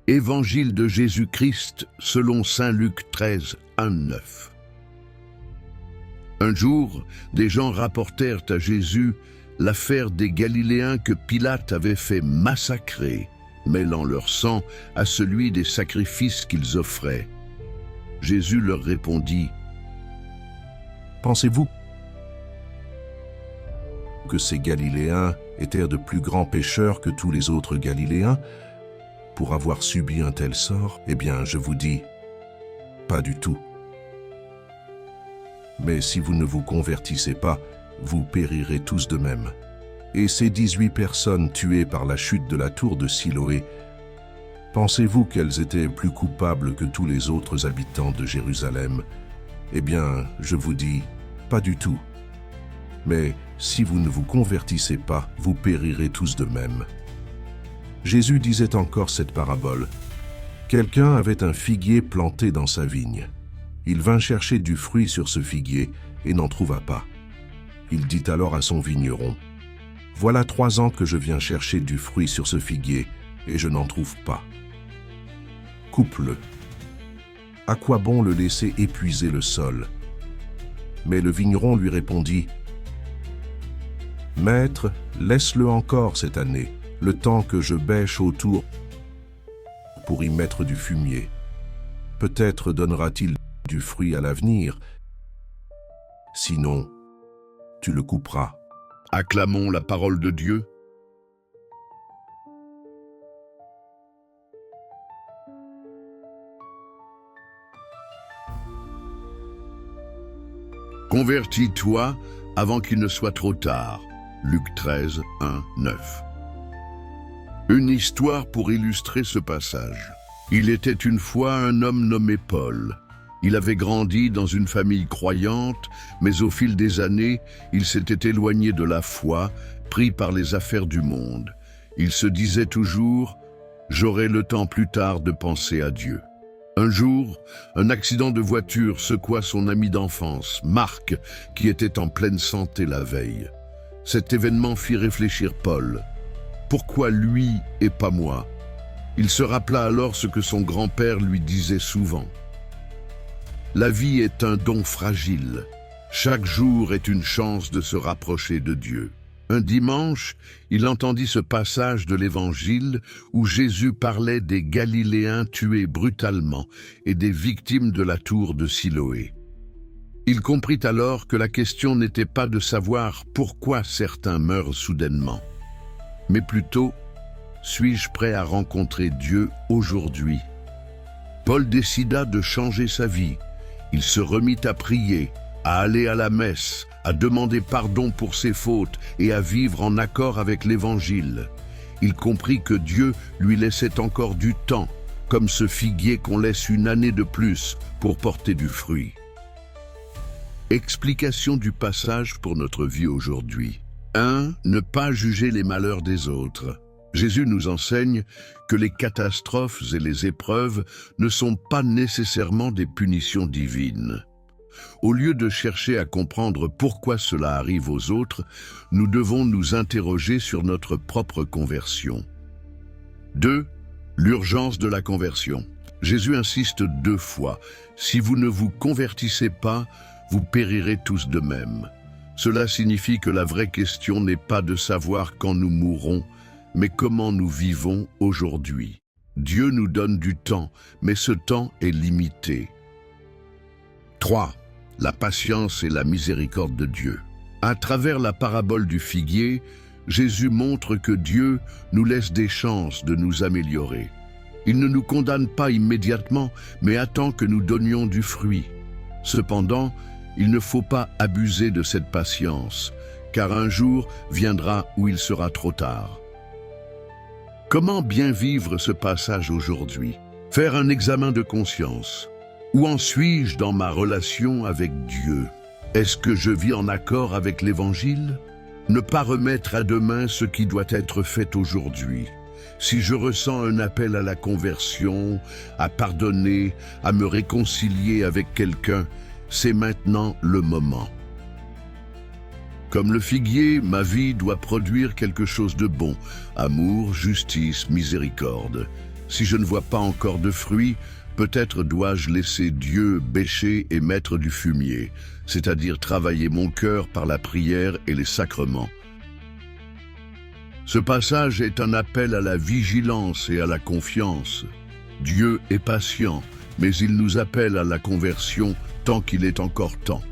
Évangile de Jésus-Christ selon saint Luc 13, 1-9. Un jour, des gens rapportèrent à Jésus l'affaire des Galiléens que Pilate avait fait massacrer, mêlant leur sang à celui des sacrifices qu'ils offraient. Jésus leur répondit: Pensez-vous que ces Galiléens étaient de plus grands pécheurs que tous les autres Galiléens pour avoir subi un tel sort? Eh bien, je vous dis, pas du tout. Mais si vous ne vous convertissez pas, vous périrez tous de même. Et ces 18 personnes tuées par la chute de la tour de Siloé, pensez-vous qu'elles étaient plus coupables que tous les autres habitants de Jérusalem? Eh bien, je vous dis, pas du tout. Mais si vous ne vous convertissez pas, vous périrez tous de même. Jésus disait encore cette parabole. Quelqu'un avait un figuier planté dans sa vigne. Il vint chercher du fruit sur ce figuier et n'en trouva pas. Il dit alors à son vigneron: Voilà 3 ans que je viens chercher du fruit sur ce figuier et je n'en trouve pas. Coupe-le. À quoi bon le laisser épuiser le sol? Mais le vigneron lui répondit: Maître, laisse-le encore cette année, le temps que je bêche autour pour y mettre du fumier. Peut-être donnera-t-il du fruit à l'avenir. Sinon, tu le couperas. Acclamons la parole de Dieu. Convertis-toi avant qu'il ne soit trop tard. Luc 13, 1, 9. Une histoire pour illustrer ce passage. Il était une fois un homme nommé Paul. Il avait grandi dans une famille croyante, mais au fil des années, il s'était éloigné de la foi, pris par les affaires du monde. Il se disait toujours « J'aurai le temps plus tard de penser à Dieu ». Un jour, un accident de voiture secoua son ami d'enfance, Marc, qui était en pleine santé la veille. Cet événement fit réfléchir Paul. Pourquoi lui et pas moi? Il se rappela alors ce que son grand-père lui disait souvent. La vie est un don fragile. Chaque jour est une chance de se rapprocher de Dieu. Un dimanche, il entendit ce passage de l'Évangile où Jésus parlait des Galiléens tués brutalement et des victimes de la tour de Siloé. Il comprit alors que la question n'était pas de savoir pourquoi certains meurent soudainement, mais plutôt, suis-je prêt à rencontrer Dieu aujourd'hui? Paul décida de changer sa vie. Il se remit à prier, à aller à la messe, à demander pardon pour ses fautes et à vivre en accord avec l'Évangile. Il comprit que Dieu lui laissait encore du temps, comme ce figuier qu'on laisse une année de plus pour porter du fruit. Explication du passage pour notre vie aujourd'hui. 1. Ne pas juger les malheurs des autres. Jésus nous enseigne que les catastrophes et les épreuves ne sont pas nécessairement des punitions divines. Au lieu de chercher à comprendre pourquoi cela arrive aux autres, nous devons nous interroger sur notre propre conversion. 2. L'urgence de la conversion. Jésus insiste 2 fois. Si vous ne vous convertissez pas, vous périrez tous de même. Cela signifie que la vraie question n'est pas de savoir quand nous mourrons, mais comment nous vivons aujourd'hui. Dieu nous donne du temps, mais ce temps est limité. 3. La patience et la miséricorde de Dieu. À travers la parabole du figuier, Jésus montre que Dieu nous laisse des chances de nous améliorer. Il ne nous condamne pas immédiatement, mais attend que nous donnions du fruit. Cependant, il ne faut pas abuser de cette patience, car un jour viendra où il sera trop tard. Comment bien vivre ce passage aujourd'hui? Faire un examen de conscience. Où en suis-je dans ma relation avec Dieu? Est-ce que je vis en accord avec l'Évangile? Ne pas remettre à demain ce qui doit être fait aujourd'hui. Si je ressens un appel à la conversion, à pardonner, à me réconcilier avec quelqu'un, c'est maintenant le moment. Comme le figuier, ma vie doit produire quelque chose de bon, amour, justice, miséricorde. Si je ne vois pas encore de fruits, peut-être dois-je laisser Dieu bêcher et mettre du fumier, c'est-à-dire travailler mon cœur par la prière et les sacrements. Ce passage est un appel à la vigilance et à la confiance. Dieu est patient, mais il nous appelle à la conversion tant qu'il est encore temps.